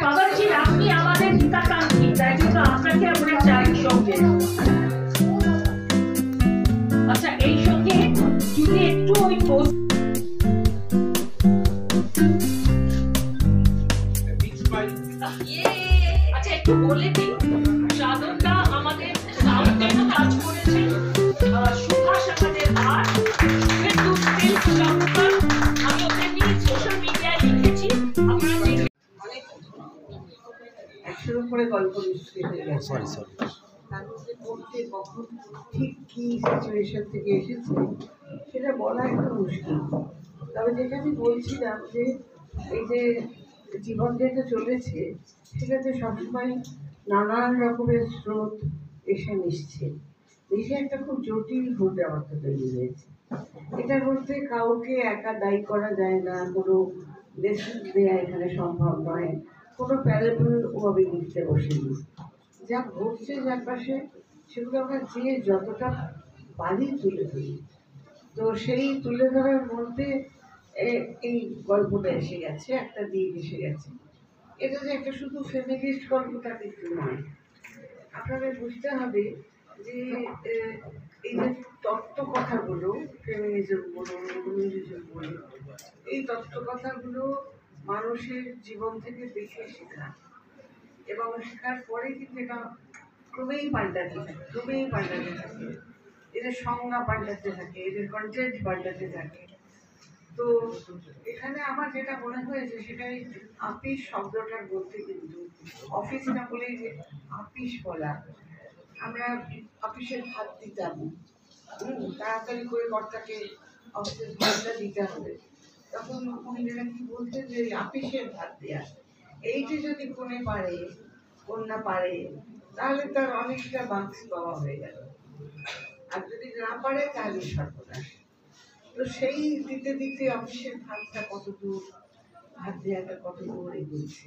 বাবাজি, আপনি আমাদের হিতাকাঙ্ক্ষী, তাই জন্য আপনাকে আমরা চাই সঙ্গে। আচ্ছা, এই সঙ্গে যদি একটু ওই আচ্ছা একটু বলে দিন, সাধনটা আমাদের সাউন্ডেরও কাজ করেছেন, সুভাষ আমাদের আর আমি ওদের নিয়ে সোশ্যাল মিডিয়ায় লিখেছি, আপনারা দেখে একশোর উপরে গল্প নিশ্চয়ই হয়ে গেছে। তার মধ্যে পড়তে কখন ঠিক কী সিচুয়েশন থেকে এসেছে সেটা বলা একটু মুশকিল। তবে যেটা আমি বলছিলাম যে এই যে জীবন যেটা চলেছে সেটাতে সবসময় নানান রকমের স্রোত এসে মিশছে, মিশে একটা খুব জটিল ভূত অর্থ তৈরি হয়েছে। এটার মধ্যে কাউকে একা দায়ী করা যায় না, কোনো লেসন দেওয়া এখানে সম্ভব নয়, কোনো প্যারেবল ওভাবে লিখতে বসেনি। যা ঘটছে চারপাশে সেগুলো আমরা যে যতটা পারি তুলে ধরি। তো সেই তুলে ধরার মধ্যে এই গল্পটা এসে গেছে, একটা দিক এসে গেছে। এটা যে একটা শুধু ফেমিনিস্ট গল্পটা কিন্তু নয়। আপনাদের বুঝতে হবে যে এই যে তত্ত্ব কথাগুলো, ফেমিনিজম বলুন, কমিউনিজম বলুন, এই তত্ত্ব কথাগুলো মানুষের জীবন থেকে দেখে শেখা, এবং শেখার পরে কিন্তু এটা ক্রমেই পাল্টাতে থাকে, এদের সংজ্ঞা পাল্টাতে থাকে, এদের কন্টেন্ট পাল্টাতে থাকে। তো এখানে আমার যেটা মনে হয়েছে সেটাই আপিস শব্দটার মধ্যে কিন্তু অফিস না বলেই যে আপিস বলা, আমরা অফিসের ভাত দিতাম, তাড়াতাড়ি করে কর্তাকে অফিসের ভাতটা দিতে হবে, তখন মহিলারা কি বলতেন যে আপিসের ভাত দেয়া, এইটা যদি কন্যা পারে তাহলে তার অনেকটা বাক্স পাওয়া হয়ে গেল, আর যদি না পারে তাহলে সর্বনাশ। তো সেই দিতে দিতে অফিসের ভাতটা ভাত দেওয়াটা কত দূর এগোচ্ছে,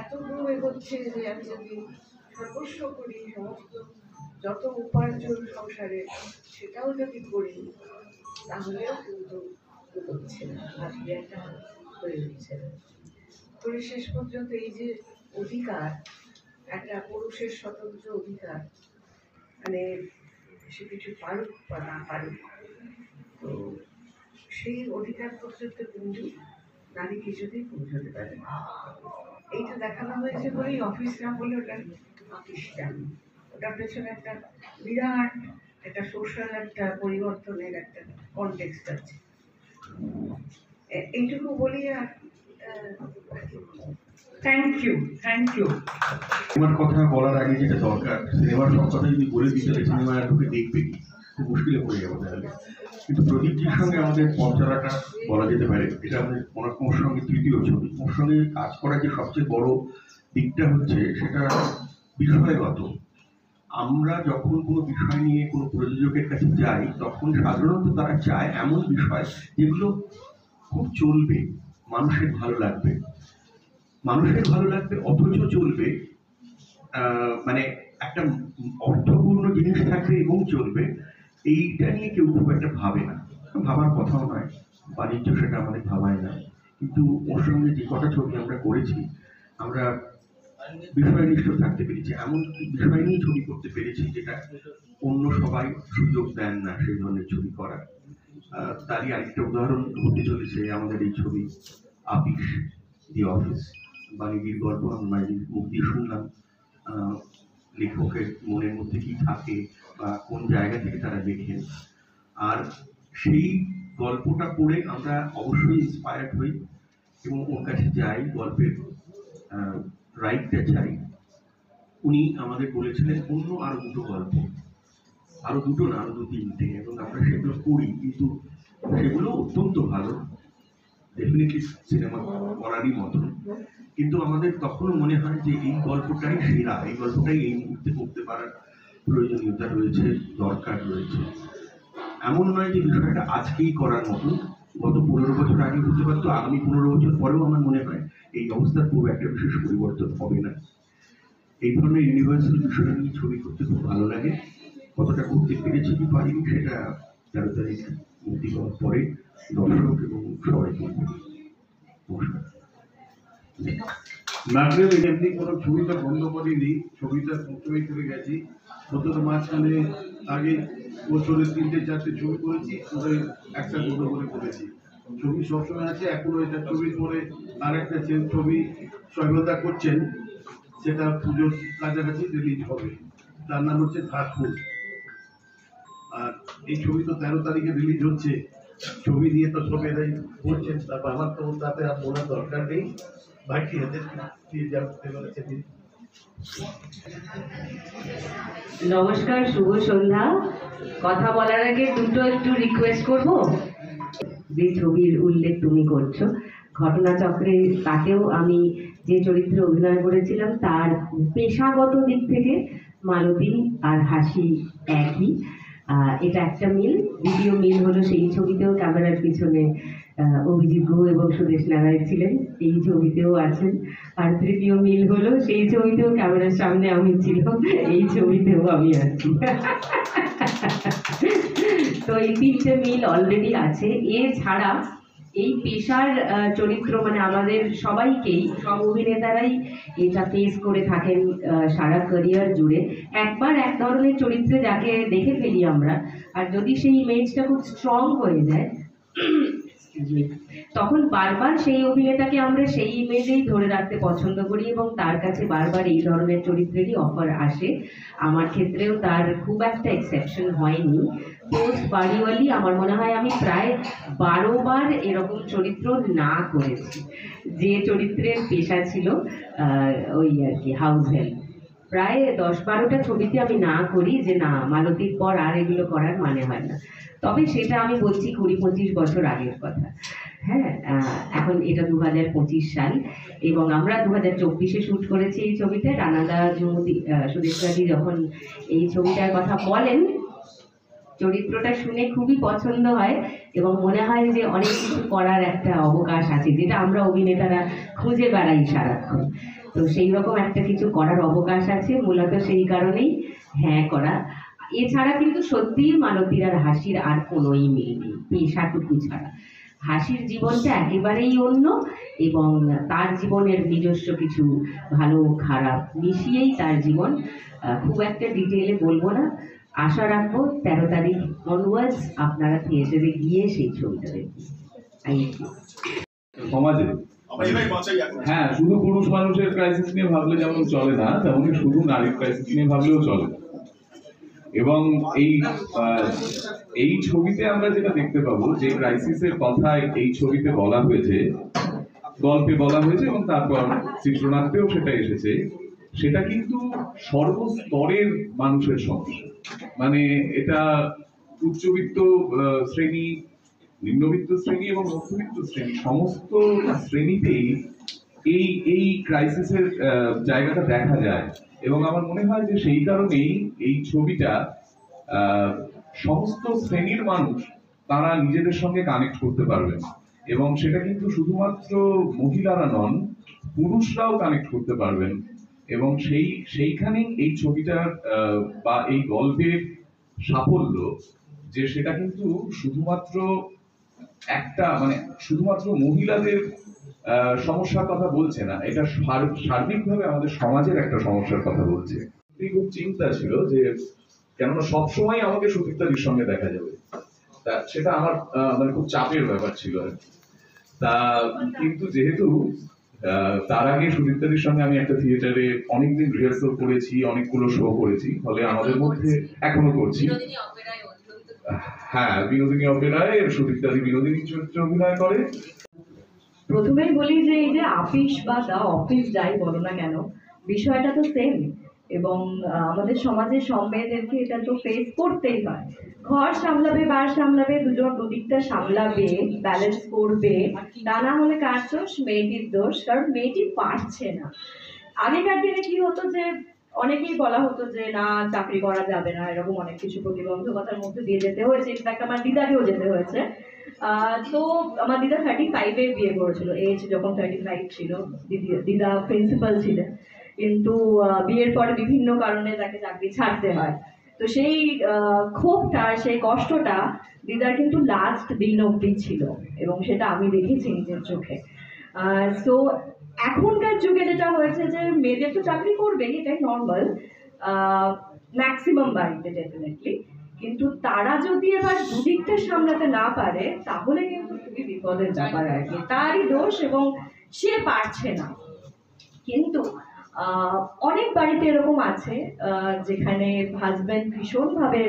এত দূর এগোচ্ছে যে আমি যদি সর্বস্ব করি, সমস্ত যত উপার্জন সংসারে সেটাও যদি করি তাহলেও কিন্তু এগোচ্ছে না, ভাত দেওয়াটা হয়ে উঠছে না। করে শেষ পর্যন্ত এই যে অধিকার, একটা পুরুষের স্বতন্ত্র অধিকার, মানে সে কিছু পারুক বা না পারুক, তো সেই অধিকার পর্যন্ত কিন্তু নারী কিছুতেই পৌঁছতে পারে না। এইটা দেখানো হয়েছে বলেই অফিস না বলে ওটা আপিস কেন, ওটার পেছনে একটা বিরাট একটা সোশ্যাল একটা পরিবর্তনের একটা কনটেক্সট আছে। এইটুকু বলি। আর থ্যাংক ইউ। সিনেমার কথা বলার আগে যেটা দরকার, সিনেমার সব কথা যদি বলে দিতে সিনেমা ঢুকে দেখবে খুব মুশকিলে পড়ে যাবো তাহলে। কিন্তু প্রদীপজির সঙ্গে আমাদের পথচলাটা বলা যেতে পারে, এটা আমাদের ওর সঙ্গে তৃতীয় ছবি। ওর সঙ্গে কাজ করার যে সবচেয়ে বড় দিকটা হচ্ছে সেটা বিষয়গত। আমরা যখন কোনো বিষয় নিয়ে কোনো প্রযোজকের কাছে যাই তখন সাধারণত তারা চায় এমন বিষয় যেগুলো খুব চলবে, মানুষের ভালো লাগবে অথচ চলবে, মানে একটা অর্থপূর্ণ জিনিস থাকবে এবং চলবে। এইটা নিয়ে কেউ খুব একটা ভাবে না, ভাবার কথাও নয়, বাণিজ্য সেটা আমাদের ভাবায় না। কিন্তু ওর সঙ্গে যে কটা ছবি আমরা করেছি, আমরা বিষয়নিষ্ঠ থাকতে পেরেছি, এমন বিষয় নিয়ে ছবি করতে পেরেছি যেটা অন্য সবাই সুযোগ দেন না সেই ধরনের ছবি করার। তারই আরেকটা উদাহরণ হতে চলেছে আমাদের এই ছবি আপিস, দি অফিস। বাণীর গল্প আমি বাণীর মুখ দিয়ে শুনলাম, লেখকের মনের মধ্যে কি থাকে বা কোন জায়গা থেকে তারা লেখেন, আর সেই গল্পটা পড়ে আমরা অবশ্যই ইন্সপায়ার্ড হই এবং ওর কাছে যাই, গল্পের রাইটটা চাই। উনি আমাদের বলেছিলেন অন্য আরো দুটো গল্প, আরো দুটো না আরো 2-3টে, এবং আমরা সেগুলো পড়ি, কিন্তু সেগুলো অত্যন্ত ভালো, ডেফিনেটলি সিনেমা করারই মতন। কিন্তু আমাদের তখনও মনে হয় যে এই গল্পটাই সেরা, এই গল্পটাই এই মুহূর্তে করতে পারার প্রয়োজনীয়তা রয়েছে, দরকার রয়েছে। এমন নয় যে বিষয়টা আজকেই করার মতন, গত 15 বছর আগে হতে পারতো, আগামী 15 বছর পরেও আমার মনে হয় এই অবস্থার খুব একটা বিশেষ পরিবর্তন হবে না। এই ধরনের ইউনিভার্সাল বিষয় নিয়ে ছবি করতে খুব ভালো লাগে। কতটা করতে পেরেছি কি পারিনি সেটা 13 তারিখ মুক্তি পাওয়ার পরে দর্শক এবং সবাই করবে। নমস্কার। নাটকের এমনি কোনো ছবিটা বন্ধ করিনি, ছবিটা প্রথমেই করে গেছি। প্রথমে মাঝখানে আগে বছরে 3-4টে ছবি করেছি, ওদের একটা দুটো করে করেছি। ছবি সবসময় আছে, এখনো এটা ছবির পরে আর একটা ছবি সহায়তা করছেন, সেটা পুজোর কাছাকাছি রিলিজ হবে। তার নাম হচ্ছে ঘাটফুল। আর এই ছবি তো 13 তারিখে রিলিজ হচ্ছে। ছবি নিয়ে তো সব এরাই বলছেন, তারপর আমার তো তাতে আর বলার দরকার নেই। বাকি হাতে দিয়ে যাতে বলেছে। নমস্কার, শুভ সন্ধ্যা। কথা বলার আগে দুটো একটু রিকোয়েস্ট করব। যে ছবির উল্লেখ তুমি করছো, ঘটনাচক্রে, তাকেও আমি যে চরিত্রে অভিনয় করেছিলাম তার পেশাগত দিক থেকে মালতী আর হাসি একই। এটা একটা মিল। দ্বিতীয় মিল হলো সেই ছবিতেও ক্যামেরার পিছনে অভিজিৎ গুহ এবং সুদেশ নারায়ণ ছিলেন, এই ছবিতেও আছেন। আর তৃতীয় মিল হলো সেই ছবিতেও ক্যামেরার সামনে আমি ছিলাম, এই ছবিতেও আমি আছি। তো এই তিনটে মিল অলরেডি আছে। এছাড়া এই পেশার চরিত্র মানে আমাদের সবাইকেই, সব অভিনেতারাই এটা ফেস করে থাকেন সারা ক্যারিয়ার জুড়ে। একবার এক ধরনের চরিত্রে যাকে দেখে ফেলি আমরা, আর যদি সেই ইমেজটা খুব স্ট্রং হয়ে যায়, তখন বারবার সেই অভিনেতাকে আমরা সেই ইমেজেই ধরে রাখতে পছন্দ করি এবং তার কাছে বারবার এই ধরনের চরিত্রেরই অফার আসে। আমার ক্ষেত্রেও তার খুব একটা এক্সেপশন হয়নি। পোস্ট বাড়িওয়ালি আমার মনে হয় আমি প্রায় 12 বার এরকম চরিত্র না করেছি, যে চরিত্রের পেশা ছিল ওই আর কি হাউস হেল্প। প্রায় 10-12টা ছবিতে আমি না করি, যে না মালতীর পর আর এগুলো করার মানে হয় না। তবে সেটা আমি বলছি 20-25 বছর আগের কথা। হ্যাঁ, এখন এটা 2025 সাল এবং আমরা 2024-এ শ্যুট করেছি এই ছবিতে। রানাদা সুদেশদাদি যখন এই ছবিটার কথা বলেন, চরিত্রটা শুনে খুবই পছন্দ হয় এবং মনে হয় যে অনেক কিছু করার একটা অবকাশ আছে, যেটা আমরা অভিনেতারা খুঁজে বেড়াই সারাক্ষণ। তো সেই রকম একটা কিছু করার অবকাশ আছে, মূলত সেই কারণেই হ্যাঁ করা। এছাড়া কিন্তু সত্যিই মালতীর আর হাসির আর কোনোই মিল নেই, পেশাটুকু ছাড়া। হাসির জীবনটা একেবারেই অন্য এবং তার জীবনের নিজস্ব কিছু ভালো খারাপ মিশিয়েই তার জীবন। খুব একটা ডিটেলে বলবো না। আশা রাখবো 13 তারিখ অনওয়ার্ডস আপনারা থিয়েটারে গিয়ে সেই ছবিটা দেখবেন। সমাজে হ্যাঁ, শুধু পুরুষ মানুষের ক্রাইসিস নিয়ে ভাবলে যেমন চলে না, তেমনি শুধু নারীর ক্রাইসিস নিয়ে ভাবলেও চলে না। এবং এই ছবিতে আমরা যেটা দেখতে পাবো, যে ক্রাইসিসের কথা এই ছবিতে বলা হয়েছে, গল্পে বলা হয়েছে এবং তারপর চিত্রনাট্যেও সেটা এসেছে, সেটা কিন্তু সর্বস্তরের মানুষের সমস্যা। মানে এটা উচ্চবিত্ত শ্রেণী, নিম্নবিত্ত শ্রেণী এবং মধ্যবিত্ত শ্রেণী, সমস্ত শ্রেণীতেই এই ক্রাইসিসের জায়গাটা দেখা যায়। এবং আমার মনে হয় যে সেই কারণেই এই ছবিটা সমস্ত শ্রেণীর মানুষ তারা নিজেদের সঙ্গে কানেক্ট করতে পারবেন। এবং সেটা কিন্তু শুধুমাত্র মহিলারা নন, পুরুষরাও কানেক্ট করতে পারবেন। এবং সেইখানেই এই ছবিটার বা এই গল্পের সাফল্য, যে সেটা কিন্তু শুধুমাত্র একটা মানে শুধুমাত্র মহিলাদের সমস্যার কথা বলছে না, এটা সার্বিকভাবে আমাদের সমাজের একটা সমস্যার কথা বলছে। খুব চিন্তা ছিল যে কেননা সবসময় আমাকে সুদীপ্তাদির সঙ্গে দেখা যাবে, তা সেটা আমার মানে খুব চাপের ব্যাপার ছিল আর কি। তা কিন্তু যেহেতু তার আগে সুদীপ্তাদির সঙ্গে আমি একটা থিয়েটারে অনেকদিন রিহার্সাল করেছি, অনেকগুলো শো করেছি, ফলে আমাদের মধ্যে এখনো করছি। হ্যাঁ, বিনোদিনী অপেরায় সুদীপ্তাদি বিনোদিনী চরিত্রে অভিনয় করে। প্রথমেই বলি যে এই যে আপিস বা দা অফিস যাই বলো না কেন, বিষয়টা তো সেম। এবং আমাদের সমাজের সব মেয়েদেরকে এটা তো ফেস করতেই হয়। ঘর সামলাবে, বার সামলাবে, দুদিকটা সামলাবে, ব্যালেন্স করবে। তা না হলে কার দোষ? মেয়েটির দোষ, কারণ মেয়েটি পারছে না। আগেকার দিনে কি হতো যে অনেকেই বলা হতো যে না চাকরি করা যাবে না, এরকম অনেক কিছু প্রতিবন্ধকতার মধ্যে দিয়ে যেতে হয়েছে। ইনফ্যাক্ট আমার দিদাকেও যেতে হয়েছে। তো আমার দিদা 35-এ বিয়ে করেছিল, এজ যখন 35 ছিল। দিদা প্রিন্সিপাল ছিলেন, কিন্তু বিয়ের পরে বিভিন্ন কারণে তাকে চাকরি ছাড়তে হয়। তো সেই ক্ষোভটা, সেই কষ্টটা দিদার কিন্তু লাস্ট দিন অবধি ছিল এবং সেটা আমি দেখেছি নিজের চোখে। সো এখনকার যুগে যেটা হয়েছে যে মেয়েদের তো চাকরি করবেই, এটাই নর্মাল, ম্যাক্সিমাম বাড়িতে ডেফিনেটলি, কিন্তু তারা যদি এবার দুদিকটা সামলাতে না পারে তাহলে কিন্তু খুবই বিপদের ব্যাপার আর কি, তারই দোষ এবং সে পারছে না। কিন্তু অনেক বাড়িতে এরকম আছে যেখানে হাজব্যান্ড ভীষণভাবে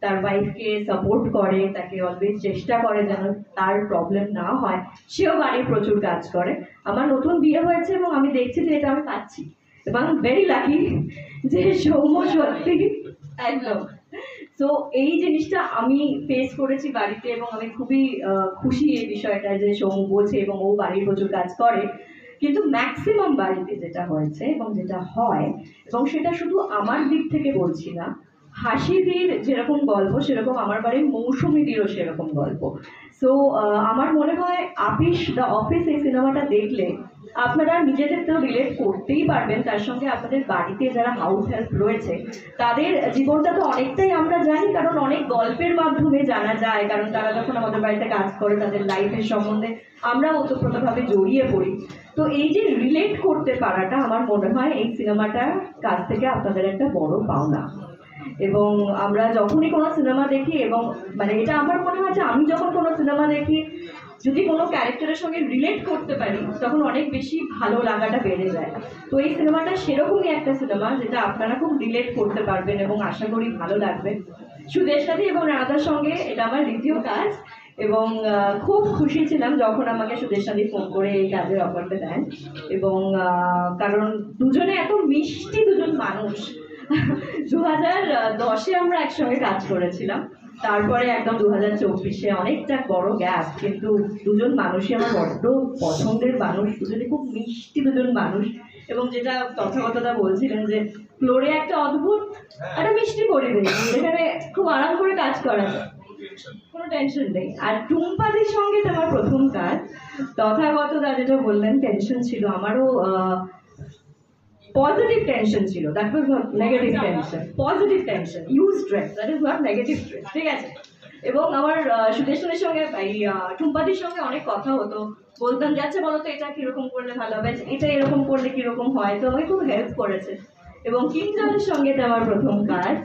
তার ওয়াইফকে সাপোর্ট করে, তাকে অলওয়েজ চেষ্টা করে যেন তার প্রবলেম না হয়, সেও বাড়ির প্রচুর কাজ করে। আমার নতুন বিয়ে হয়েছে এবং আমি দেখছি যে এটা আমি পাচ্ছি, এবং ভেরি লাকি যে সৌম্য সত্যি একদম। তো এই জিনিসটা আমি ফেস করেছি বাড়িতে এবং আমি খুবই খুশি এই বিষয়টা যে সৌম্য বোঝে এবং ও বাড়ির প্রচুর কাজ করে। কিন্তু ম্যাক্সিমাম বাড়িতে যেটা হয়েছে এবং যেটা হয়, এবং সেটা শুধু আমার দিক থেকে বলছি না, হাসিদির যেরকম গল্প সেরকম আমার বাড়ির মৌসুমীদিরও সেরকম গল্প। সো আমার মনে হয় আপিস দ্য অফিস এই সিনেমাটা দেখলে আপনারা নিজেদের তো রিলেট করতেই পারবেন, তার সঙ্গে আপনাদের বাড়িতে যারা হাউস হেল্প রয়েছে তাদের জীবনটা তো অনেকটাই আমরা জানি, কারণ অনেক গল্পের মাধ্যমে জানা যায়, কারণ তারা যখন আমাদের বাড়িতে কাজ করে তাদের লাইফের সম্বন্ধে আমরা ওতপ্রোতভাবে জড়িয়ে পড়ি। তো এই যে রিলেট করতে পারাটা আমার মনে হয় এই সিনেমাটার কাছ থেকে আপনাদের একটা বড় পাওনা। এবং আমরা যখনই কোনো সিনেমা দেখি, এবং মানে এটা আমার মনে হয় যে আমি যখন কোনো সিনেমা দেখি যদি কোনো ক্যারেক্টারের সঙ্গে রিলেট করতে পারি তখন অনেক বেশি ভালো লাগাটা বেড়ে যায়। তো এই সিনেমাটা সেরকমই একটা সিনেমা যেটা আপনারা খুব রিলেট করতে পারবেন এবং আশা করি ভালো লাগবে। সুদেশ সাথী এবং রানাদার সঙ্গে এটা আমার দ্বিতীয় কাজ, এবং খুব খুশি ছিলাম যখন আমাকে সুদেশ সাথী ফোন করে এই কাজের অফারটা দেন, এবং কারণ দুজনে এত মিষ্টি দুজন মানুষ। 2010-এ আমরা একসঙ্গে কাজ করেছিলাম, তারপরে একদম 2024-এ অনেকটা বড় গ্যাপ, কিন্তু দুজন মানুষই আমার বড্ড পছন্দের মানুষ, দুজনে খুব মিষ্টি দুজন মানুষ। এবং যেটা তথাগতদা বলছিলেন যে ফ্লোরে একটা অদ্ভুত একটা মিষ্টি পরিবেশ, যেখানে খুব আরাম করে কাজ করা যায়, কোনো টেনশন নেই। আর টুম্পাদির সঙ্গে তো আমার প্রথম কাজ, তথাগতদা যেটা বললেন টেনশন ছিল, আমারও positive tension ছিল, that was not negative tension, positive tension, you stress, that is not negative stress, ঠিক আছে। এবং আমার সুদেশের সঙ্গে এই টুম্পাদির সঙ্গে অনেক কথা হতো, বলতাম যাচ্ছে বলো তো এটা কিরকম করলে ভালো হবে, এটা এরকম করলে কিরকম হয়, তো আমাকে খুব হেল্প করেছে। এবং কিংজলের সঙ্গে এটা আমার প্রথম কাজ,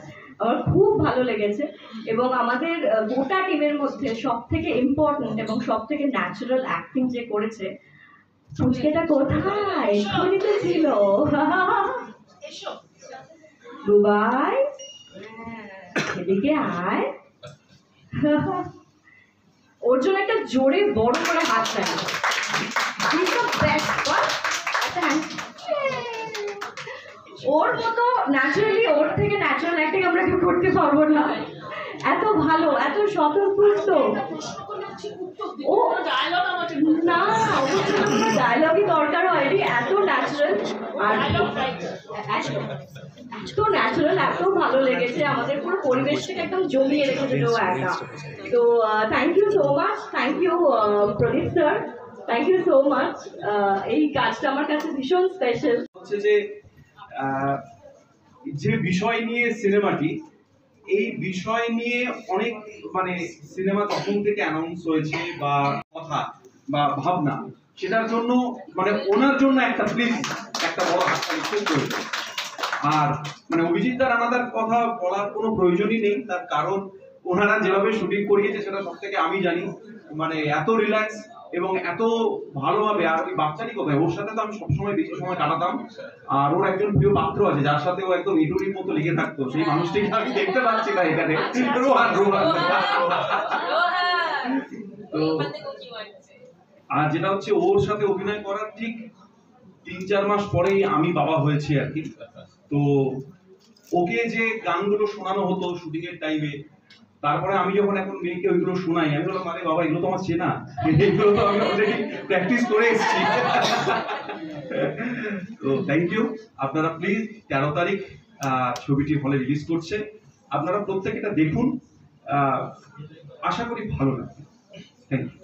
আমার খুব ভালো লেগেছে। এবং আমাদের গোটা টিমের মধ্যে সব থেকে ইম্পর্টেন্ট এবং সব থেকে ন্যাচারাল অ্যাক্টিং যে করেছে, পুচকেটা কোথায় এক্ষুনি তো ছিল, দুবাই এদিকে আয়, ওর জন্য একটা জোরে বড় করে হাত চাই। ওর মতো ন্যাচারালি, ওর থেকে ন্যাচারাল অ্যাক্টিং আমরা কেউ করতে পারবো না, এত ভালো, এত স্বতঃস্ফূর্ত। ও না, ডায়লগই দরকার হয়নি, এত ন্যাচারাল, আর এত ন্যাচারাল, এত ভালো লেগেছে, আমাদের পুরো পরিবেশটাকে একদম জমিয়ে রেখেছে ও একা। তো thank you so much, thank you Pradeep sir, thank you so much. এই কাজটা আমার কাছে ভীষণ স্পেশাল। হচ্ছে যে বিষয় নিয়ে সিনেমাটি, এই বিষয় নিয়ে অনেক মানে সিনেমা তখন থেকে অ্যানাউন্স হয়েছে বা কথা বা ভাবনা, সেটার জন্য মানে ওনার জন্য একটা প্লিজ একটা বড় হাততালি খুব প্রয়োজন। আর মানে অভিজিৎ দা রানাদার কথা বলার কোনো প্রয়োজনই নেই, তার কারণ ওনারা যেভাবে শুটিং করিয়েছে সেটা সব থেকে আমি জানি, মানে এত রিল্যাক্স এবং এত ভালোভাবে। আর ওই বাচ্চারই কোথায়, ওর সাথে তো আমি সবসময় বেশি সময় কাটাতাম, আর ওর একজন প্রিয় পাত্র আছে যার সাথে ও একদম ইঁটুরির মতো লেগে থাকতো, সেই মানুষটিকে আমি দেখতে পাচ্ছি না এখানে, রোহান। তো আর যেটা হচ্ছে ওর সাথে অভিনয় করার ঠিক 3-4 মাস পরেই আমি বাবা হয়েছি আর কি। তো ওকে যে গানগুলো শোনানো হতো শুটিং এর টাইমে, তারপরে আমি যখন এখন মেয়েকে ওইগুলো শোনাই, আমি বললাম মানে বাবা এগুলো তো আমার চেনা, এগুলো তো আমি অলরেডি প্র্যাকটিস করে এসেছি। তো থ্যাংক ইউ। আপনারা প্লিজ 13 তারিখ ছবিটি হলে রিলিজ করছে, আপনারা প্রত্যেকে এটা দেখুন, আশা করি ভালো লাগবে। Thank you.